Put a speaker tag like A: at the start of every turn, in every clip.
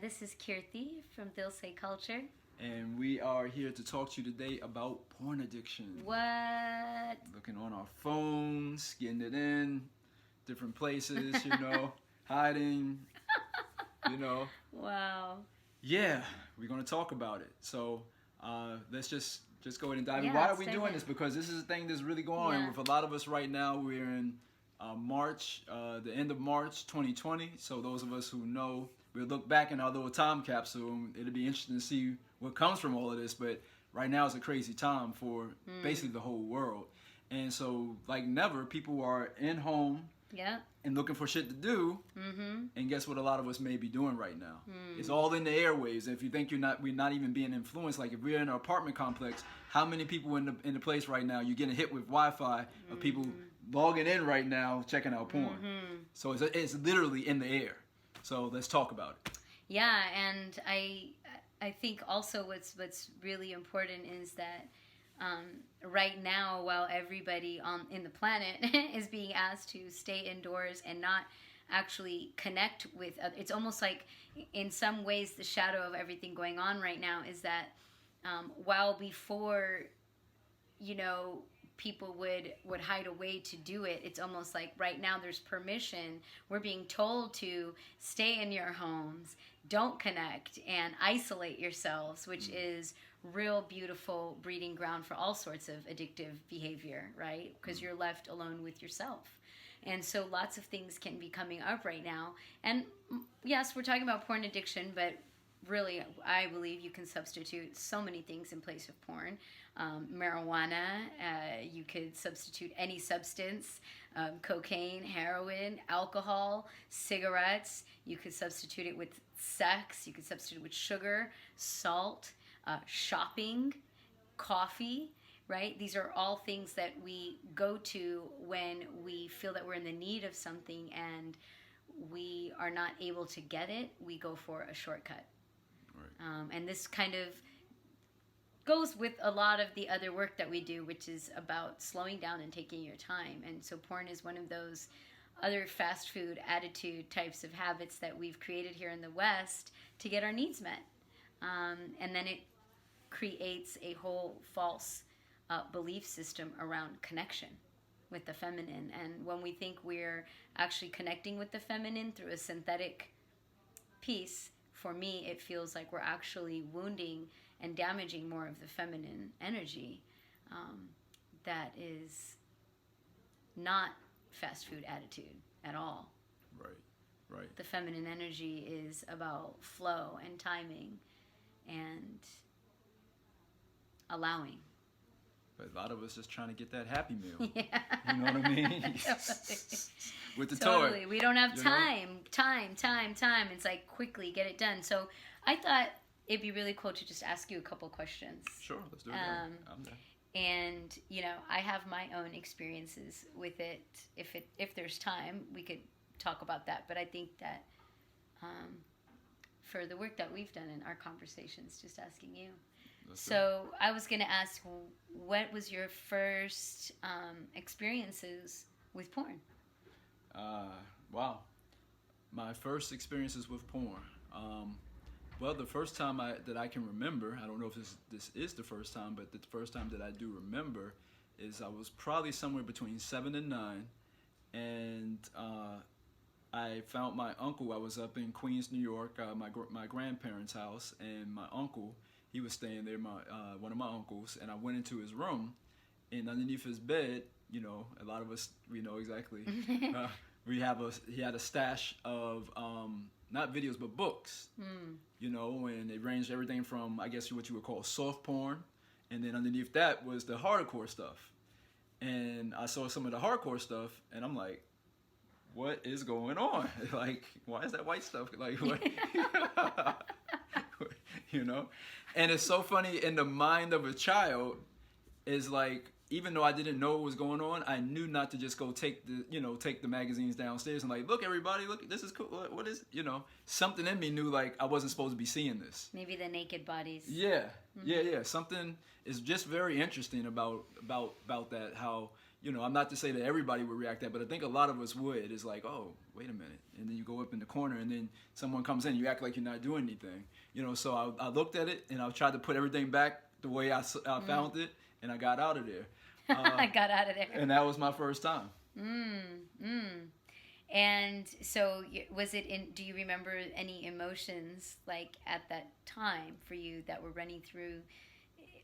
A: And this is Kirti from Dil Se Culture.
B: And we are here to talk to you today about porn addiction.
A: What?
B: Looking on our phones, getting it in, different places, hiding,
A: Wow.
B: Yeah, we're going to talk about it. So let's just go ahead and dive in.
A: Yeah,
B: Why are
A: let's
B: we
A: dive
B: doing
A: in.
B: this? Because this is a thing that's really going on
A: Yeah.
B: with a lot of us right now. We're in March, the end of March 2020. So those of us who know, we'll look back in our little time capsule and it'll be interesting to see what comes from all of this. But right now is a crazy time for basically the whole world. And so like never, people are in home
A: Yeah.
B: and looking for shit to do.
A: Mm-hmm.
B: And guess what a lot of us may be doing right now? It's all in the airwaves. And if you think we're not even being influenced, like if we're in an apartment complex, how many people in the place right now, you're getting hit with Wi-Fi of people logging in right now, checking out porn. So it's literally in the air. So let's talk about it.
A: Yeah, and I think also what's really important is that right now, while everybody in the planet is being asked to stay indoors and not actually connect with it's almost like in some ways the shadow of everything going on right now is that while before people would hide away to do it, it's almost like right now there's permission. We're being told to stay in your homes, don't connect, and isolate yourselves, which is real beautiful breeding ground for all sorts of addictive behavior, right? Because you're left alone with yourself. And so lots of things can be coming up right now. And yes, we're talking about porn addiction, but really, I believe you can substitute so many things in place of porn. Marijuana, you could substitute any substance, cocaine, heroin, alcohol, cigarettes. You could substitute it with sex. You could substitute it with sugar, salt, shopping, coffee, right? These are all things that we go to when we feel that we're in the need of something and we are not able to get it. We go for a shortcut.
B: Right.
A: And this kind of goes with a lot of the other work that we do, which is about slowing down and taking your time. And so porn is one of those other fast food attitude types of habits that we've created here in the West to get our needs met. And then it creates a whole false belief system around connection with the feminine. And when we think we're actually connecting with the feminine through a synthetic piece, for me, it feels like we're actually wounding and damaging more of the feminine energy that is not fast food attitude at all.
B: Right.
A: The feminine energy is about flow and timing and allowing.
B: But a lot of us just trying to get that happy meal.
A: Yeah.
B: You know what I mean? With the
A: Totally.
B: toy.
A: We don't have
B: You know?
A: time. It's like quickly get it done. So I thought it'd be really cool to just ask you a couple questions.
B: Sure, let's do it. I'm there.
A: And I have my own experiences with it. If there's time, we could talk about that. But I think that for the work that we've done in our conversations, just asking you. So I was going to ask, what was your first experiences with porn?
B: Wow. My first experiences with porn. Well, the first time that I can remember, I don't know if this is the first time, but the first time that I do remember is I was probably somewhere between 7 and 9, and I found my uncle. I was up in Queens, New York, my grandparents' house, and my uncle, he was staying there, one of my uncles, and I went into his room, and underneath his bed, a lot of us, we know exactly, he had a stash of not videos but books, and it ranged everything from, I guess, what you would call soft porn, and then underneath that was the hardcore stuff. And I saw some of the hardcore stuff, and I'm like, what is going on? Like, why is that white stuff? Like, what? And it's so funny, in the mind of a child, is like, even though I didn't know what was going on, I knew not to just go take the magazines downstairs and like, look, everybody, look, this is cool. What is, something in me knew like I wasn't supposed to be seeing this.
A: Maybe the naked bodies.
B: Yeah, yeah. Something is just very interesting about that. How I'm not to say that everybody would react that, but I think a lot of us would. It's like, oh, wait a minute. And then you go up in the corner and then someone comes in, you act like you're not doing anything. So I looked at it and I tried to put everything back the way I found it, and I got out of there.
A: I got out of there.
B: And that was my first time.
A: And so was it do you remember any emotions like at that time for you that were running through?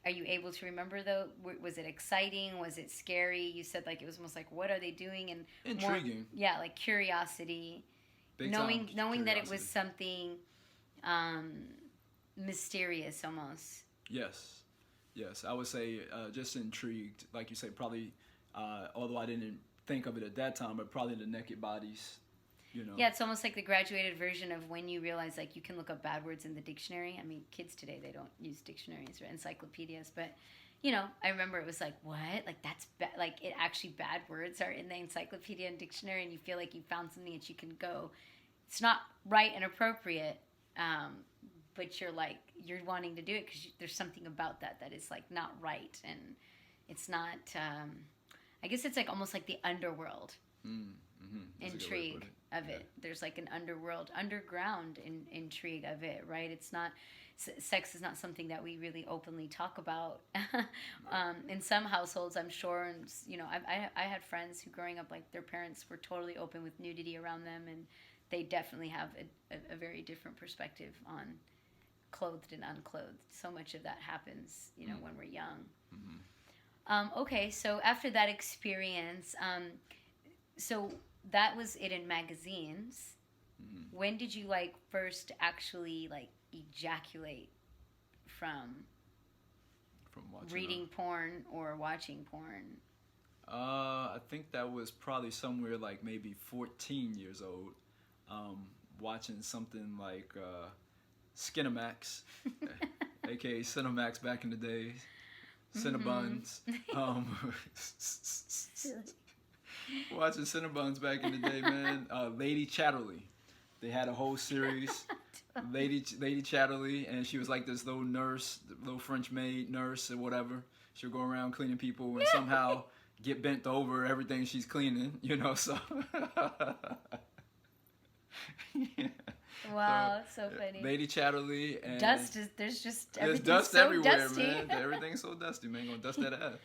A: Are you able to remember though? Was it exciting? Was it scary? You said like it was almost like, what are they doing? And
B: intriguing.
A: Like curiosity.
B: Big
A: knowing
B: curiosity.
A: That it was something mysterious almost.
B: Yes, I would say just intrigued. Like you say, probably, although I didn't think of it at that time, but probably the naked bodies.
A: Yeah, it's almost like the graduated version of when you realize like you can look up bad words in the dictionary. I mean, kids today, they don't use dictionaries or encyclopedias, but I remember it was like, what? Like that's like it actually bad words are in the encyclopedia and dictionary, and you feel like you found something that you can go. It's not right and appropriate, but you're wanting to do it because there's something about that is like not right, and it's not. I guess it's like almost like the underworld. Intrigue of it. There's like an underground intrigue of it, right? It's not, sex is not something that we really openly talk about. In some households, I'm sure, and I had friends who growing up, like their parents were totally open with nudity around them, and they definitely have a very different perspective on clothed and unclothed. So much of that happens, when we're young. Okay, so after that experience, so that was it in magazines. When did you first actually ejaculate from
B: watching
A: reading porn or watching porn?
B: I think that was probably somewhere like maybe 14 years old, watching something like Skinamax, aka Cinemax back in the day, Cinnabons. Watching Cinnabons back in the day, man. Lady Chatterley. They had a whole series. Lady Chatterley, and she was like this little nurse, little French maid nurse or whatever. She'll go around cleaning people and somehow get bent over everything she's cleaning, so. Yeah.
A: Wow, so funny.
B: Lady Chatterley and
A: there's
B: there's dust
A: so
B: everywhere,
A: dusty.
B: man. Everything's so dusty, man. Gonna dust that ass.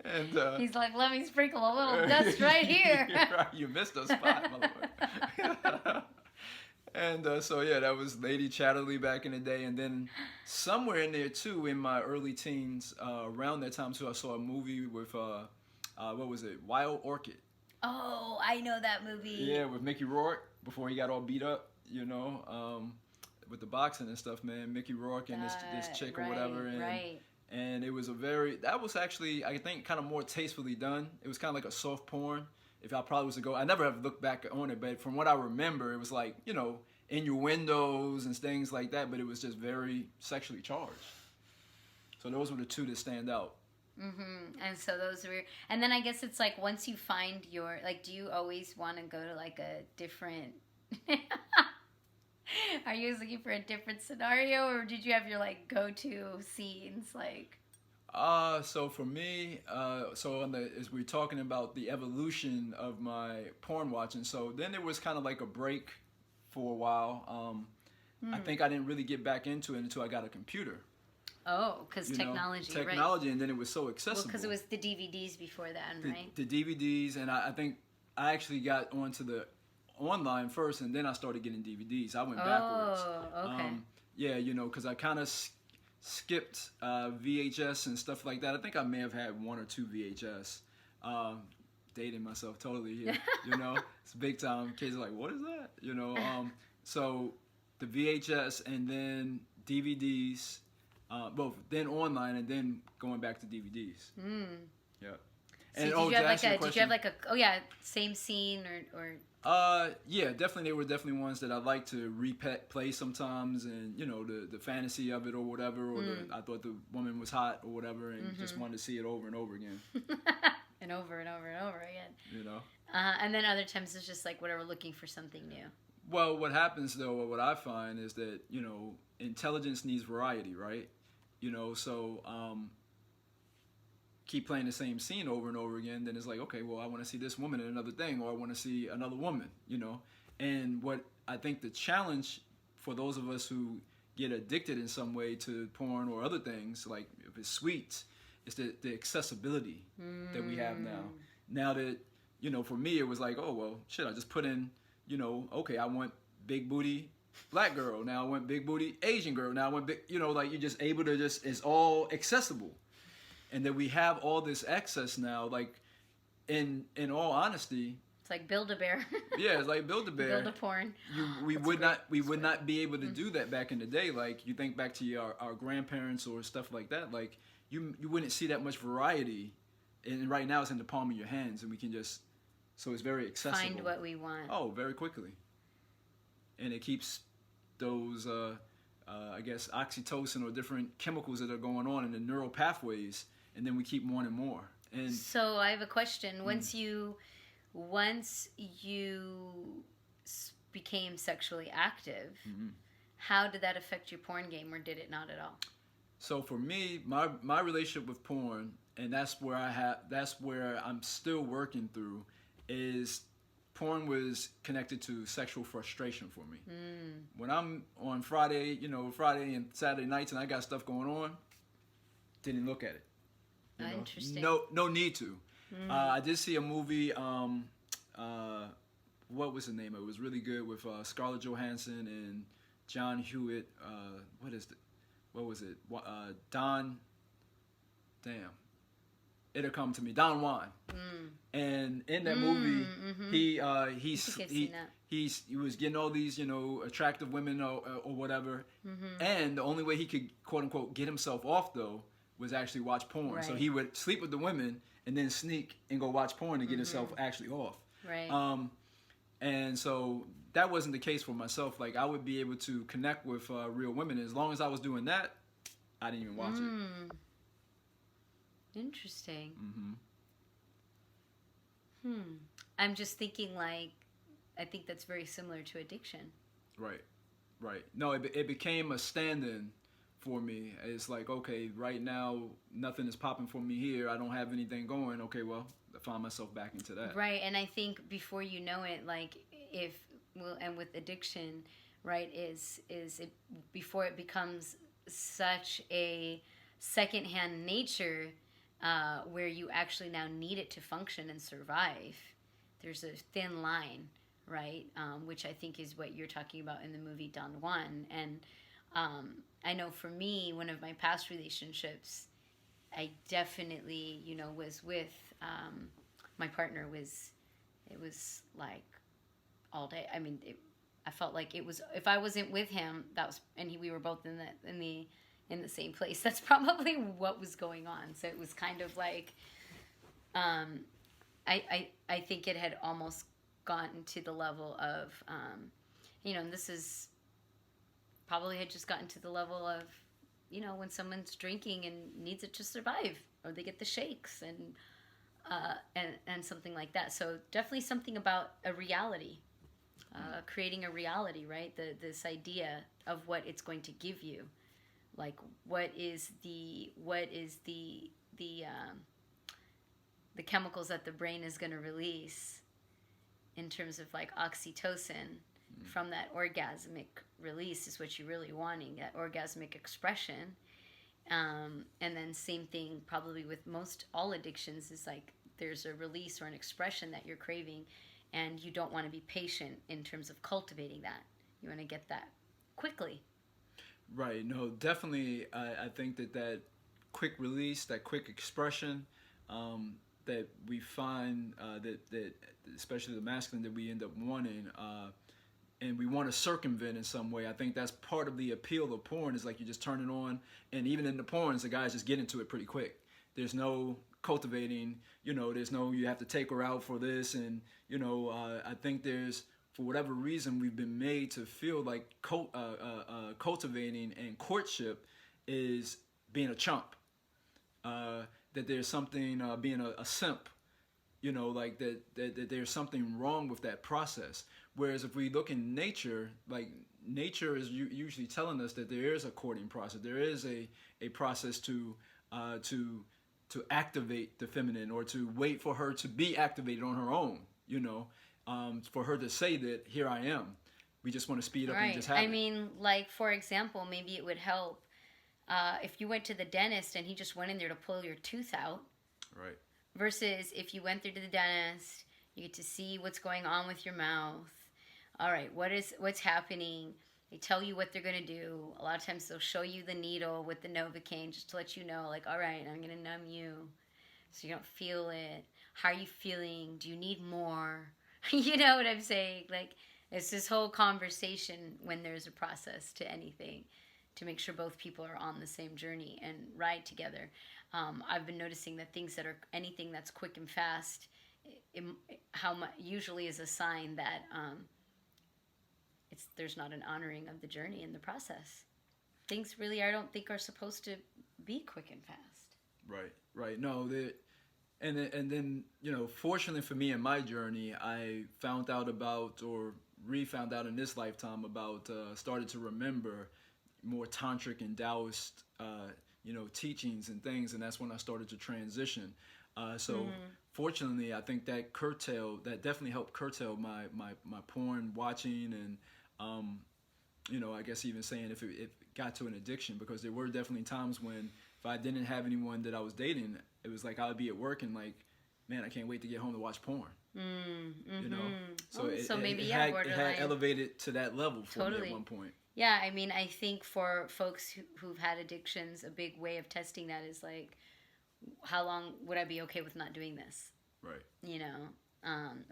B: And
A: he's like, let me sprinkle a little dust right here.
B: Right, you missed a spot, motherfucker. And so yeah, that was Lady Chatterley back in the day, and then somewhere in there too, in my early teens, around that time too, I saw a movie with what was it, Wild Orchid.
A: Oh, I know that movie.
B: Yeah, with Mickey Rourke before he got all beat up, with the boxing and stuff, man. Mickey Rourke and this chick or whatever, and it was that was actually, I think, kind of more tastefully done. It was kind of like a soft porn. If I probably was to go, I never have looked back on it, but from what I remember, it was like, innuendos and things like that, but it was just very sexually charged. So those were the two that stand out.
A: And so those were, and then I guess it's like once you find your, do you always want to go to a different, are you always looking for a different scenario, or did you have your go-to scenes
B: So for me, as we're talking about the evolution of my porn watching, so then there was kind of like a break for a while. I think I didn't really get back into it until I got a computer.
A: Oh, because technology,
B: right? And then it was so accessible.
A: Well, because it was the DVDs before that, right?
B: The DVDs, and I think I actually got onto the online first, and then I started getting DVDs. I went backwards.
A: Oh, okay.
B: Yeah, because I kind of skipped VHS and stuff like that. I think I may have had one or two VHS. Dating myself totally here, It's big time. Kids are like, what is that? So the VHS and then DVDs, both then online and then going back to DVDs. Yeah.
A: So did you have same scene or?
B: Yeah, definitely. There were definitely ones that I like to replay sometimes, and the fantasy of it or whatever, or I thought the woman was hot or whatever, and just wanted to see it over and over again.
A: And over and over and over again.
B: And
A: then other times it's just whatever, looking for something new.
B: Well, what happens though, what I find is that intelligence needs variety, right? you know. So keep playing the same scene over and over again, then it's like, okay, well, I want to see this woman in another thing, or I want to see another woman, you know. And what I think the challenge for those of us who get addicted in some way to porn or other things, like if it's sweets, is the accessibility that we have now. Now that, you know, for me, it was like, oh, well, shit, I just put in, you know, okay, I want big booty black girl. Now I want big booty Asian girl. Now I want big, you know, like you're just able to just, it's all accessible. And that we have all this access now, like in all honesty,
A: it's like Build-A-Bear.
B: yeah, it's like Build-A-Bear.
A: Build-A-Porn.
B: We would not be able to do that back in the day. Like you think back to our grandparents or stuff like that. Like you wouldn't see that much variety. And right now it's in the palm of your hands, and we can just, so it's very accessible.
A: Find what we want.
B: Oh, very quickly. And it keeps those, I guess, oxytocin or different chemicals that are going on in the neural pathways, and then we keep wanting more. And
A: so I have a question. Once you became sexually active, how did that affect your porn game, or did it not at all?
B: So for me, my relationship with porn, and that's where I'm still working through, is porn was connected to sexual frustration for me. When I'm on Friday and Saturday nights, and I got stuff going on, didn't look at it. You know?
A: Interesting.
B: No need to. I did see a movie. What was the name? It was really good with Scarlett Johansson and John Hewitt. What was it? Don. Damn. It'll come to me. Don Juan. And in that movie, he was getting all these, you know, attractive women or whatever. And the only way he could, quote unquote, get himself off though was actually watch porn.
A: Right.
B: So he would sleep with the women and then sneak and go watch porn to get himself actually off.
A: Right.
B: And so that wasn't the case for myself. Like I would be able to connect with real women. As long as I was doing that, I didn't even watch it.
A: Interesting. I'm just thinking, like, I think that's very similar to addiction.
B: Right. No, it became a stand-in for me. It's like, okay, right now nothing is popping for me here. I don't have anything going. Okay, well, I find myself back into that.
A: Right, and I think before you know it, like, and with addiction, right, is it before it becomes such a secondhand nature. Where you actually now need it to function and survive. There's a thin line, right? Which I think is what you're talking about in the movie Don Juan. And I know for me, one of my past relationships, I definitely, you know, was with my partner. It was like all day. I mean, I felt like it was, if I wasn't with him, we were both in the same place. That's probably what was going on. So it was kind of like, I think it had almost gotten to the level of, you know, and this is probably had just gotten to the level of, you know, when someone's drinking and needs it to survive, or they get the shakes and something like that. So definitely something about a reality, creating a reality, right? This idea of what it's going to give you. Like what is the chemicals that the brain is going to release in terms of like oxytocin from that orgasmic release is what you're really wanting, that orgasmic expression. And then same thing probably with all addictions is like there's a release or an expression that you're craving, and you don't want to be patient in terms of cultivating that. You want to get that quickly.
B: Right. No, definitely. I think that quick release, that quick expression, that we find that especially the masculine that we end up wanting, and we want to circumvent in some way. I think that's part of the appeal of porn. Is like you just turn it on, and even in the porns, the guys just get into it pretty quick. There's no cultivating. You know, there's no you have to take her out for this, and you know, I think there's. For whatever reason, we've been made to feel like cultivating and courtship is being a chump. That there's something, being a simp, you know, like that there's something wrong with that process. Whereas if we look in nature, like nature is usually telling us that there is a courting process. There is a process to activate the feminine, or to wait for her to be activated on her own, you know, for her to say that here I am. We just want to speed up and
A: Right.
B: just have
A: I
B: it.
A: mean, like, for example, maybe it would help if you went to the dentist and he just went in there to pull your tooth out,
B: Right.
A: versus if you went through to the dentist, you get to see what's going on with your mouth. All right, what's happening? They tell you what they're going to do. A lot of times they'll show you the needle with the Novocaine just to let you know, like, all right, I'm going to numb you so you don't feel it. How are you feeling? Do you need more? You know what I'm saying? Like, it's this whole conversation when there's a process to anything, to make sure both people are on the same journey and ride together. I've been noticing that anything that's quick and fast, usually is a sign that there's not an honoring of the journey and the process. Things really, I don't think, are supposed to be quick and fast.
B: Right. Right. No, and then, you know, fortunately for me in my journey, I found out about, or re-found out in this lifetime about, started to remember more tantric and Taoist, you know, teachings and things, and that's when I started to transition. So fortunately, I think that definitely helped curtail my porn watching, and you know, I guess even saying if it got to an addiction, because there were definitely times when if I didn't have anyone that I was dating, it was like I would be at work and like, man, I can't wait to get home to watch porn. You know,
A: So maybe
B: it
A: yeah,
B: had, it
A: borderline.
B: had elevated to that level for me
A: Totally.
B: at one point.
A: Yeah, I mean, I think for folks who've had addictions, a big way of testing that is like, how long would I be okay with not doing this?
B: Right.
A: You know,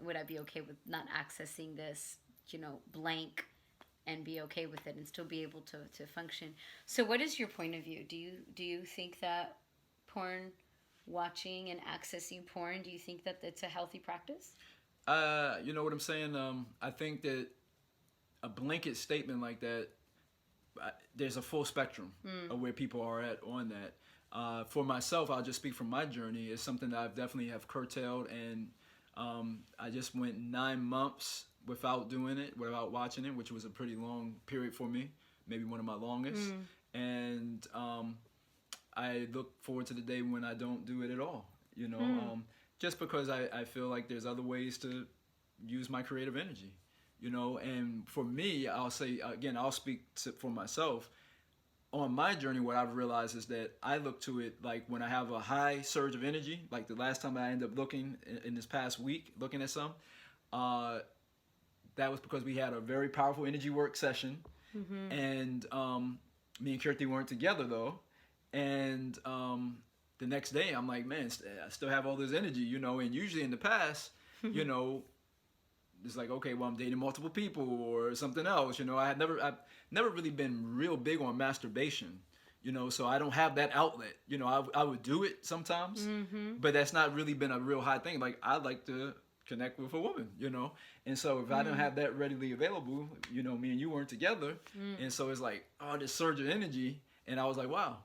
A: would I be okay with not accessing this, you know, blank, and be okay with it and still be able to function? So what is your point of view? Do you think that porn watching and accessing porn, do you think that it's a healthy practice?
B: You know what I'm saying? I think that a blanket statement like that, there's a full spectrum of where people are at on that. For myself, I'll just speak from my journey. It's something that I've definitely have curtailed, and I just went 9 months without doing it, without watching it, which was a pretty long period for me, maybe one of my longest. And I look forward to the day when I don't do it at all, you know, just because I feel like there's other ways to use my creative energy, you know. And for me, I'll say, again, I'll speak for myself. On my journey, what I've realized is that I look to it like when I have a high surge of energy, like the last time I ended up looking in this past week, looking at some, that was because we had a very powerful energy work session. And me and Kirti weren't together though. And the next day I'm like, man, I still have all this energy, you know. And usually in the past, you know, it's like, okay, well, I'm dating multiple people or something else, you know. I've never really been real big on masturbation, you know, so I don't have that outlet. You know, I would do it sometimes, but that's not really been a real high thing. Like, I like to connect with a woman, you know. And so if I don't have that readily available, you know, me and you weren't together. And so it's like, oh, this surge of energy. And I was like, wow.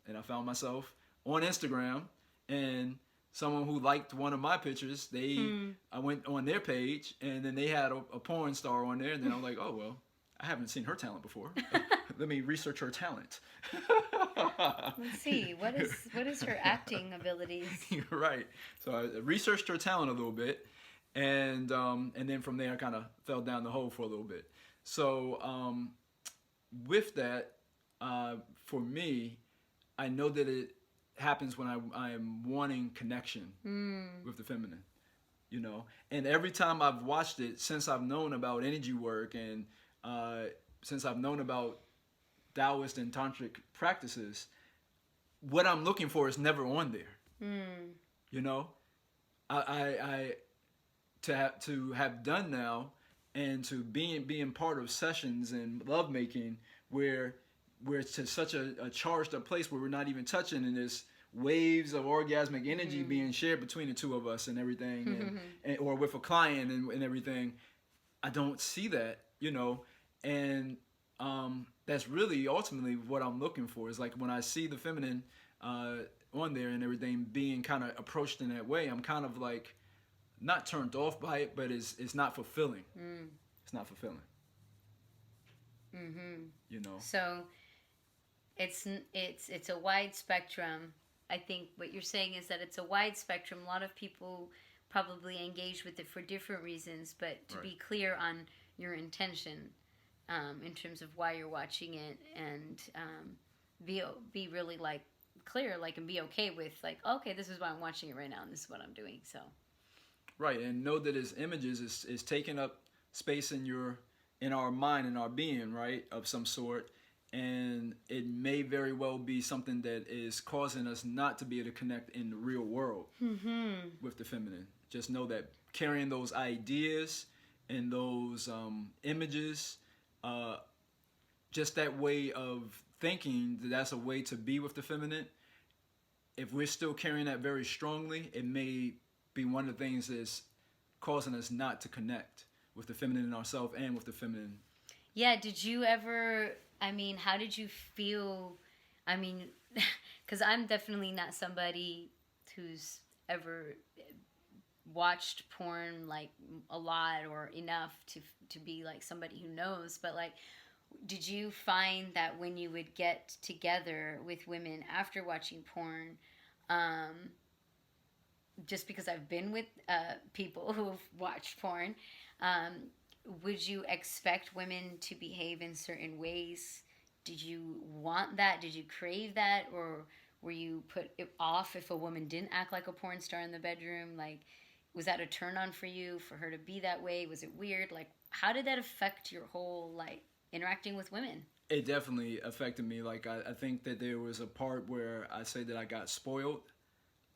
B: And I found myself on Instagram, and someone who liked one of my pictures, I went on their page, and then they had a porn star on there. And then I was like, oh, well, I haven't seen her talent before. Let me research her talent.
A: Let's see. What is her acting abilities?
B: Right. So I researched her talent a little bit, and then from there I kind of fell down the hole for a little bit. So with that, for me, I know that it happens when I am wanting connection with the feminine, you know. And every time I've watched it, since I've known about energy work, and since I've known about Taoist and tantric practices, what I'm looking for is never on there. You know, I to have done now, and to being part of sessions and lovemaking where it's to such a charged up place where we're not even touching, and there's waves of orgasmic energy being shared between the two of us and everything, and or with a client and everything. I don't see that, you know. And that's really ultimately what I'm looking for, is like when I see the feminine on there and everything being kind of approached in that way, I'm kind of like, not turned off by it, but it's not fulfilling. It's not fulfilling. You know.
A: So it's a wide spectrum. I think what you're saying is that it's a wide spectrum. A lot of people probably engage with it for different reasons, but to be clear on your intention in terms of why you're watching it, and be really like clear, like, and be okay with like, okay, this is why I'm watching it right now, and this is what I'm doing. So
B: right, and know that his images is taking up space in our mind, in our being, right, of some sort, and it may very well be something that is causing us not to be able to connect in the real world with the feminine. Just know that carrying those ideas and those images, just that way of thinking that that's a way to be with the feminine, if we're still carrying that very strongly, it may be one of the things that's causing us not to connect with the feminine in ourselves and with the feminine.
A: Yeah, did you ever, I mean, how did you feel? I mean, because I'm definitely not somebody who's ever watched porn like a lot or enough to be like somebody who knows, but like, did you find that when you would get together with women after watching porn, just because I've been with people who've watched porn, would you expect women to behave in certain ways? Did you want that? Did you crave that? Or were you put off if a woman didn't act like a porn star in the bedroom? Like, was that a turn on for you, for her to be that way? Was it weird? Like, how did that affect your whole, like, interacting with women?
B: It definitely affected me. Like, I think that there was a part where I say that I got spoiled,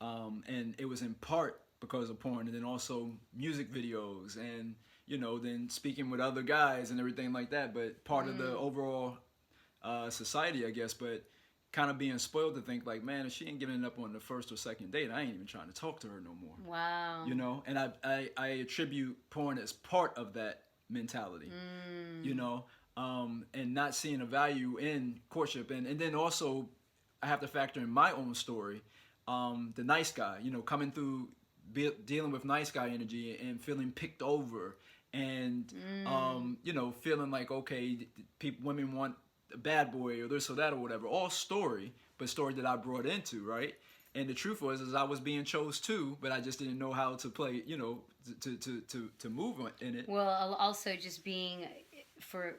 B: and it was in part because of porn, and then also music videos, and, you know, then speaking with other guys and everything like that, but part of the overall society, I guess, but kind of being spoiled to think like, man, if she ain't giving it up on the first or second date, I ain't even trying to talk to her no more.
A: Wow.
B: You know, and I attribute porn as part of that mentality, you know, and not seeing a value in courtship. And then also I have to factor in my own story, the nice guy, you know, coming through dealing with nice guy energy and feeling picked over and, you know, feeling like, okay, women want a bad boy or this or that or whatever, all story, but story that I brought into, right? And the truth was, is I was being chose too, but I just didn't know how to play, you know, to move in it.
A: Well, also just being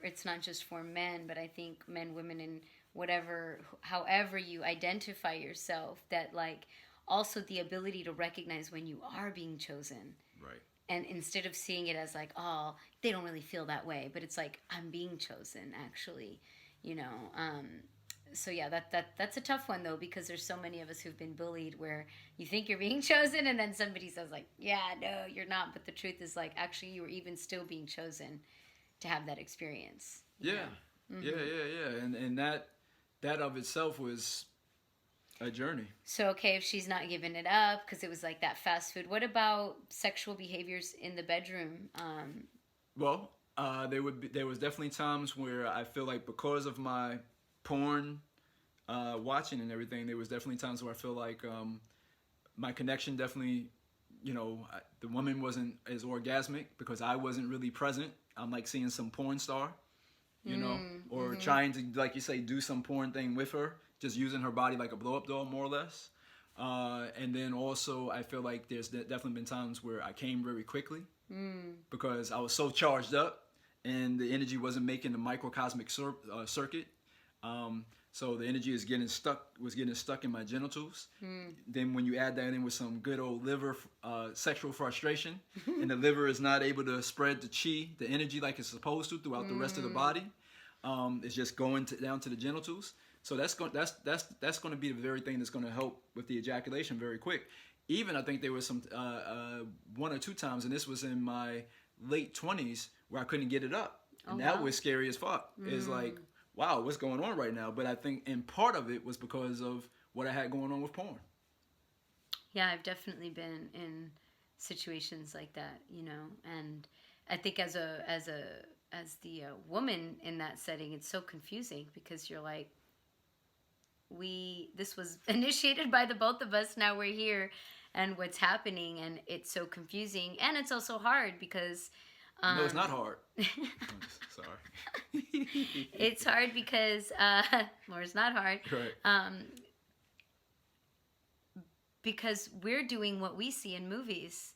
A: it's not just for men, but I think men, women, and whatever, however you identify yourself, that like also the ability to recognize when you are being chosen.
B: Right.
A: And instead of seeing it as like, oh, they don't really feel that way, but it's like, I'm being chosen actually, you know. So yeah, that's a tough one though, because there's so many of us who've been bullied where you think you're being chosen and then somebody says like, yeah, no, you're not. But the truth is like, actually you were even still being chosen to have that experience.
B: Yeah. Yeah. And that of itself was a journey.
A: So, okay, if she's not giving it up because it was like that fast food, what about sexual behaviors in the bedroom?
B: Well, there was definitely times where I feel like because of my porn watching and everything, there was definitely times where I feel like my connection definitely, you know, the woman wasn't as orgasmic because I wasn't really present. I'm like seeing some porn star, you know, or trying to, like you say, do some porn thing with her, just using her body like a blow-up doll, more or less. And then also I feel like there's definitely been times where I came very quickly because I was so charged up and the energy wasn't making the microcosmic circuit. So the energy was getting stuck in my genitals. Then when you add that in with some good old liver sexual frustration, and the liver is not able to spread the chi, the energy like it's supposed to throughout the rest of the body, it's just going down to the genitals. So that's going to be the very thing that's going to help with the ejaculation very quick. Even I think there was some one or two times, and this was in my late 20s, where I couldn't get it up, and that was scary as fuck. It's like, wow, what's going on right now? But I think in part of it was because of what I had going on with porn.
A: Yeah, I've definitely been in situations like that, you know, and I think as the woman in that setting, it's so confusing because you're like, this was initiated by the both of us. Now we're here, and what's happening, and it's so confusing, and it's also hard because
B: No, it's not hard. Sorry.
A: it's hard because or it's not hard.
B: Right.
A: Because we're doing what we see in movies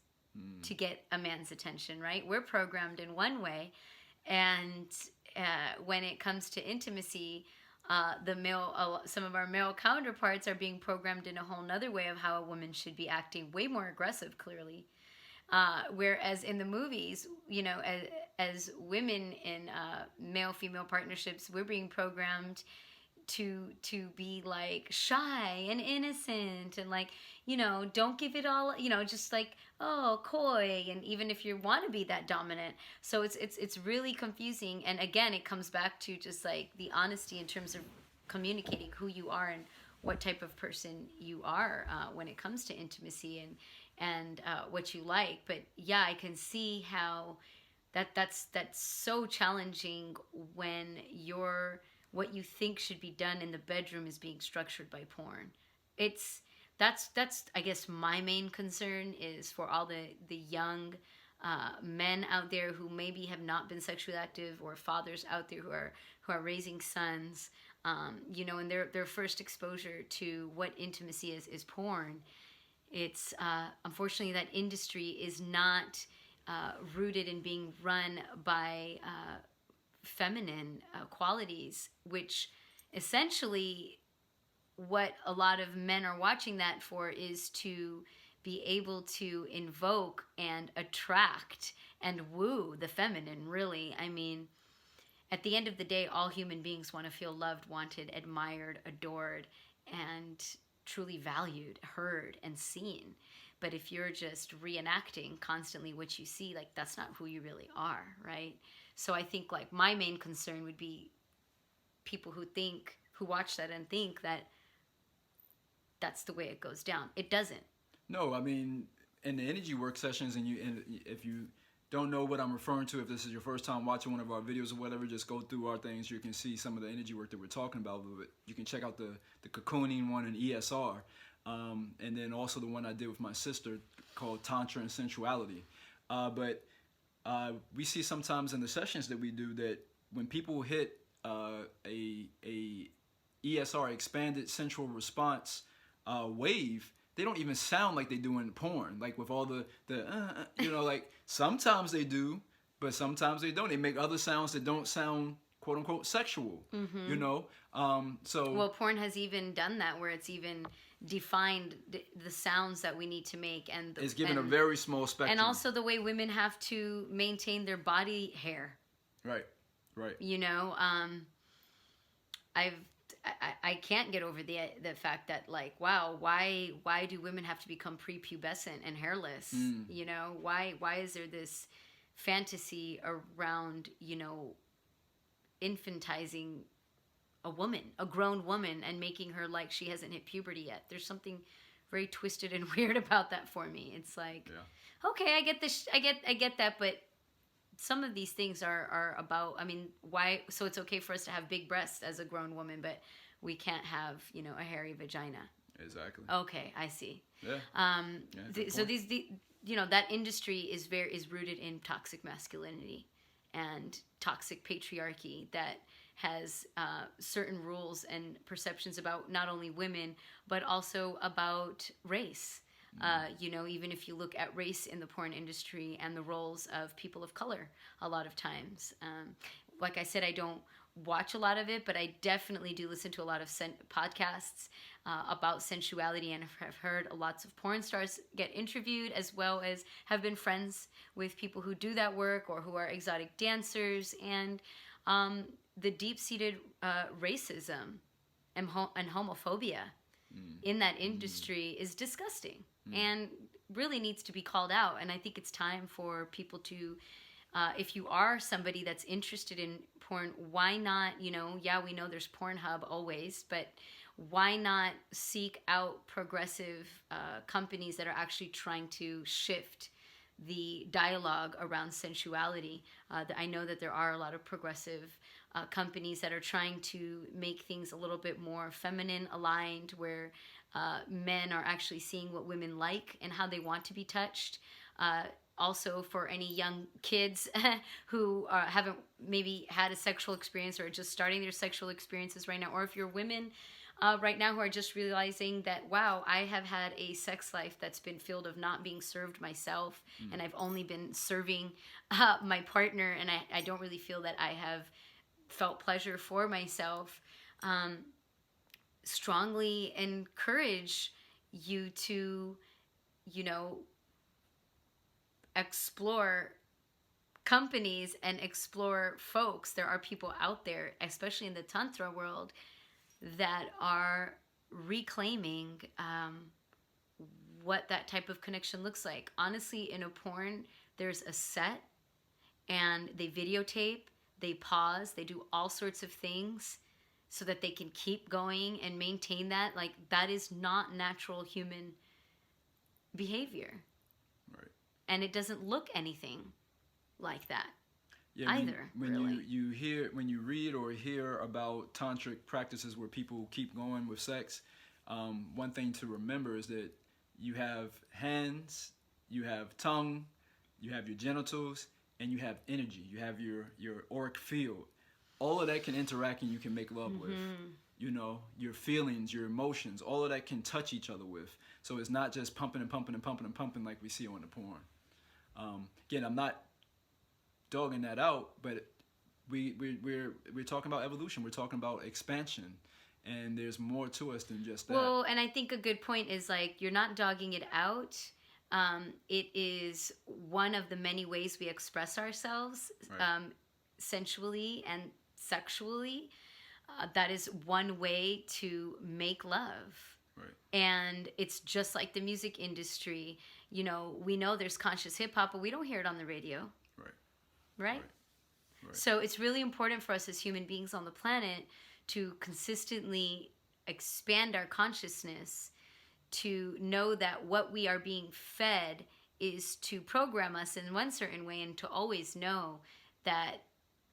A: to get a man's attention, right? We're programmed in one way, and when it comes to intimacy, some of our male counterparts are being programmed in a whole nother way of how a woman should be acting, way more aggressive, clearly. Whereas in the movies, you know, as women in male-female partnerships, we're being programmed to be like shy and innocent and like, you know, don't give it all, you know, just like, oh, coy, and even if you want to be that dominant. So it's really confusing, and again it comes back to just like the honesty in terms of communicating who you are and what type of person you are when it comes to intimacy and what you like. But yeah, I can see how that's so challenging when what you think should be done in the bedroom is being structured by porn. That's I guess my main concern is for all the young men out there who maybe have not been sexually active, or fathers out there who are raising sons, you know, and their first exposure to what intimacy is porn. It's unfortunately that industry is not rooted in being run by feminine qualities, which essentially what a lot of men are watching that for is to be able to invoke and attract and woo the feminine, really. I mean, at the end of the day, all human beings want to feel loved, wanted, admired, adored, and truly valued, heard, and seen. But if you're just reenacting constantly what you see, like, that's not who you really are, right? So I think like my main concern would be people who watch that and think that that's the way it goes down. It doesn't.
B: No, I mean, in the energy work sessions, and if you don't know what I'm referring to, if this is your first time watching one of our videos or whatever, just go through our things. You can see some of the energy work that we're talking about. But you can check out the cocooning one in ESR, and then also the one I did with my sister called Tantra and Sensuality. But we see sometimes in the sessions that we do that when people hit a ESR, expanded sensual response wave, they don't even sound like they do in porn, like with all the you know, like sometimes they do, but sometimes they don't. They make other sounds that don't sound quote unquote sexual, you know. So
A: well, porn has even done that, where it's even defined the sounds that we need to make, and
B: it's given a very small spectrum,
A: and also the way women have to maintain their body hair.
B: Right.
A: You know, I can't get over the fact that, like, wow, why do women have to become prepubescent and hairless? You know, why is there this fantasy around, you know, infantizing a woman, a grown woman, and making her like she hasn't hit puberty yet? There's something very twisted and weird about that for me. It's like, okay, I get this, I get that, but some of these things are about, I mean, why? So it's okay for us to have big breasts as a grown woman, but we can't have, you know, a hairy vagina.
B: Exactly.
A: Okay, I see.
B: Yeah.
A: So you know, that industry is rooted in toxic masculinity and toxic patriarchy that has certain rules and perceptions about not only women but also about race. You know, even if you look at race in the porn industry and the roles of people of color, a lot of times, like I said, I don't watch a lot of it, but I definitely do listen to a lot of podcasts about sensuality, and have heard lots of porn stars get interviewed, as well as have been friends with people who do that work or who are exotic dancers. And the deep-seated racism and homophobia in that industry is disgusting and really needs to be called out. And I think it's time for people to, if you are somebody that's interested in porn, why not, you know, yeah, we know there's Pornhub always, but why not seek out progressive companies that are actually trying to shift the dialogue around sensuality? I know that there are a lot of progressive companies that are trying to make things a little bit more feminine aligned, where men are actually seeing what women like and how they want to be touched. Also, for any young kids who haven't maybe had a sexual experience or are just starting their sexual experiences right now, or if you're women right now who are just realizing that, wow, I have had a sex life that's been filled of not being served myself, and I've only been serving my partner, and I don't really feel that I have felt pleasure for myself. Strongly encourage you to, you know, explore companies and explore folks. There are people out there, especially in the Tantra world, that are reclaiming what that type of connection looks like. Honestly, in a porn, there's a set and they videotape, they pause, they do all sorts of things so that they can keep going and maintain that. Like, that is not natural human behavior.
B: Right.
A: And it doesn't look anything like that.
B: Yeah,
A: either.
B: When
A: really.
B: you read or hear about tantric practices where people keep going with sex, one thing to remember is that you have hands, you have tongue, you have your genitals, and you have energy. You have your auric field. All of that can interact and you can make love with. You know, your feelings, your emotions, all of that can touch each other with. So it's not just pumping and pumping and pumping and pumping like we see on the porn. Again, I'm not dogging that out, but we're talking about evolution. We're talking about expansion, and there's more to us than just that.
A: Well, and I think a good point is, like, you're not dogging it out. It is one of the many ways we express ourselves,
B: Right.
A: sensually and sexually. That is one way to make love.
B: Right.
A: And it's just like the music industry. You know, we know there's conscious hip hop, but we don't hear it on the radio. Right?
B: Right.
A: So it's really important for us as human beings on the planet to consistently expand our consciousness, to know that what we are being fed is to program us in one certain way, and to always know that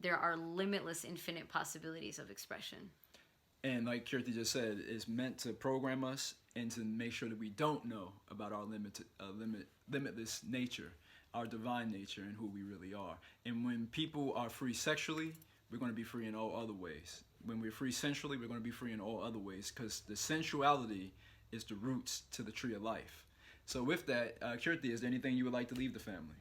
A: there are limitless, infinite possibilities of expression.
B: And like Kirti just said, it's meant to program us and to make sure that we don't know about our limitless nature, our divine nature, and who we really are. And when people are free sexually, we're going to be free in all other ways. When we're free sensually, we're going to be free in all other ways, because the sensuality is the roots to the tree of life. So with that, Kirti, is there anything you would like to leave the family?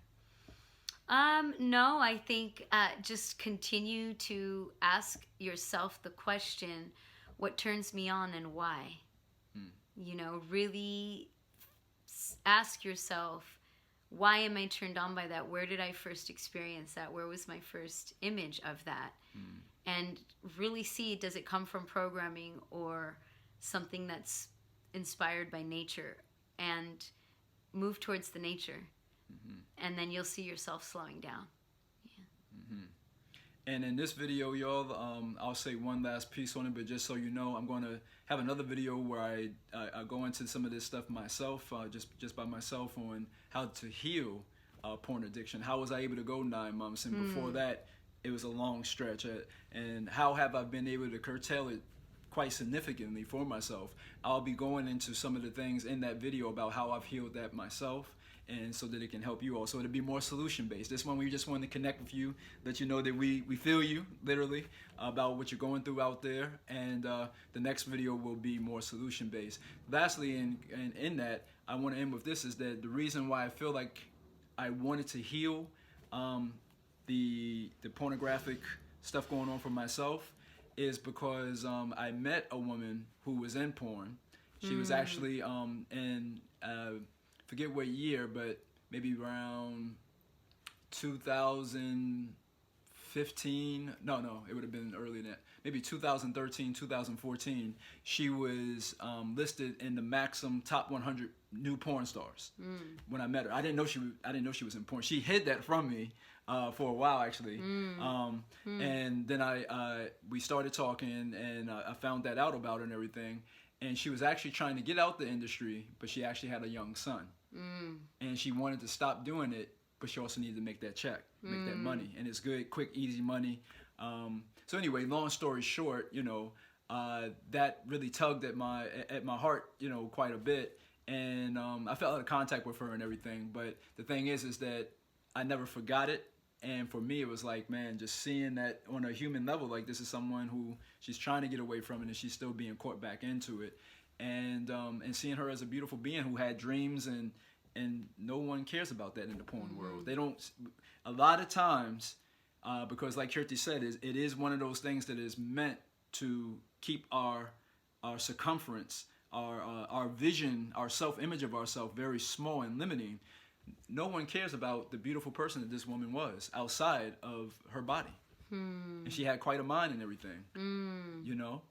A: No, I think just continue to ask yourself the question, what turns me on and why? You know, really ask yourself, why am I turned on by that? Where did I first experience that? Where was my first image of that? And really see, does it come from programming or something that's inspired by nature? And move towards the nature. And then you'll see yourself slowing down.
B: And in this video, y'all, I'll say one last piece on it, but just so you know, I'm going to have another video where I go into some of this stuff myself, just by myself, on how to heal porn addiction. How was I able to go 9 months? And before that, it was a long stretch. And how have I been able to curtail it quite significantly for myself? I'll be going into some of the things in that video about how I've healed that myself, and so that it can help you also. It'll be more solution-based. This one, we just wanted to connect with you, let you know that we feel you, literally, about what you're going through out there. And the next video will be more solution-based. Lastly, in that, I want to end with this, is that the reason why I feel like I wanted to heal the pornographic stuff going on for myself is because I met a woman who was in porn. She was actually in... forget what year, but maybe around 2015. No, it would have been earlier than that. Maybe 2013, 2014. She was listed in the Maxim Top 100 New Porn Stars. When I met her, I didn't know she was in porn. She hid that from me for a while, actually. And then we started talking, and I found that out about her and everything. And she was actually trying to get out the industry, but she actually had a young son. And she wanted to stop doing it, but she also needed to make that check, make that money. And it's good, quick, easy money. So anyway, long story short, you know, that really tugged at my heart, you know, quite a bit. And I felt out of contact with her and everything. But the thing is that I never forgot it. And for me, it was like, man, just seeing that on a human level, like this is someone who she's trying to get away from it and she's still being caught back into it. And seeing her as a beautiful being who had dreams, and no one cares about that in the porn world. They don't, a lot of times, because like Kirti said, it is one of those things that is meant to keep our circumference, our vision, our self-image of ourselves very small and limiting. No one cares about the beautiful person that this woman was outside of her body. And she had quite a mind and everything, you know?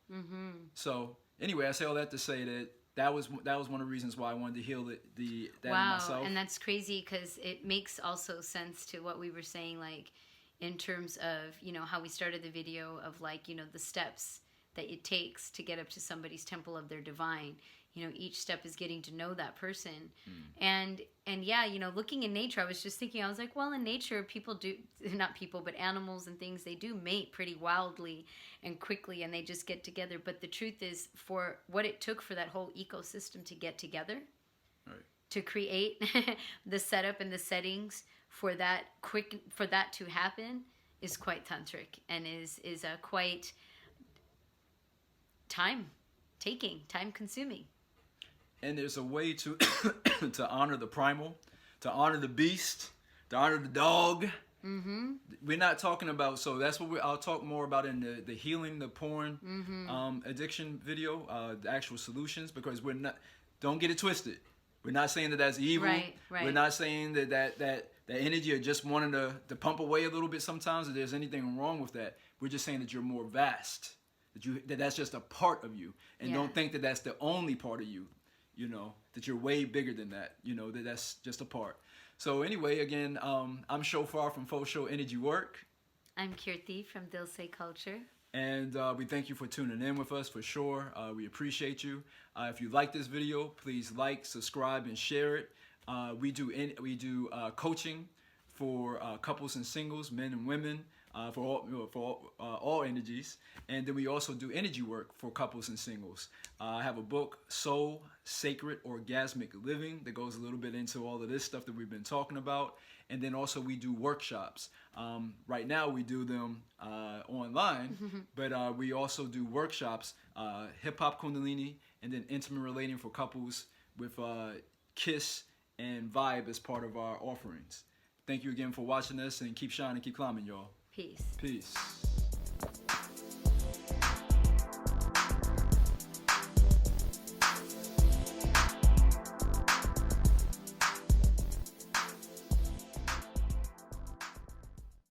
B: So anyway, I say all that to say that was one of the reasons why I wanted to heal that in myself.
A: And that's crazy because it makes also sense to what we were saying, like in terms of, you know, how we started the video of like, you know, the steps that it takes to get up to somebody's temple of their divine. You know, each step is getting to know that person. And yeah, you know, looking in nature, I was just thinking, I was like, well, in nature, people do, not people, but animals and things, they do mate pretty wildly and quickly, and they just get together. But the truth is, for what it took for that whole ecosystem to get together,
B: right,
A: to create the setup and the settings for that to happen is quite tantric, and is quite time consuming.
B: And there's a way to to honor the primal, to honor the beast, to honor the dog. We're not talking about, so that's what I'll talk more about in the healing the porn addiction video, the actual solutions, because don't get it twisted. We're not saying that that's evil.
A: Right.
B: We're not saying that energy or just wanting to pump away a little bit sometimes, that there's anything wrong with that. We're just saying that you're more vast, that's just a part of you, and don't think that that's the only part of you. You know, that you're way bigger than that, you know, that's just a part. So anyway, again, I'm Shofar from Faux Show Energy Work.
A: I'm Kirti from Dil Se Culture.
B: And we thank you for tuning in with us, for sure. We appreciate you. If you like this video, please like, subscribe, and share it. We do coaching for couples and singles, men and women, for all energies. And then we also do energy work for couples and singles. I have a book, Soul Sacred Orgasmic Living, that goes a little bit into all of this stuff that we've been talking about. And then also we do workshops. Right now we do them online, but we also do workshops, hip hop kundalini, and then intimate relating for couples with Kiss and Vibe as part of our offerings. Thank you again for watching us, and keep shining, keep climbing, y'all.
A: Peace.
B: Peace.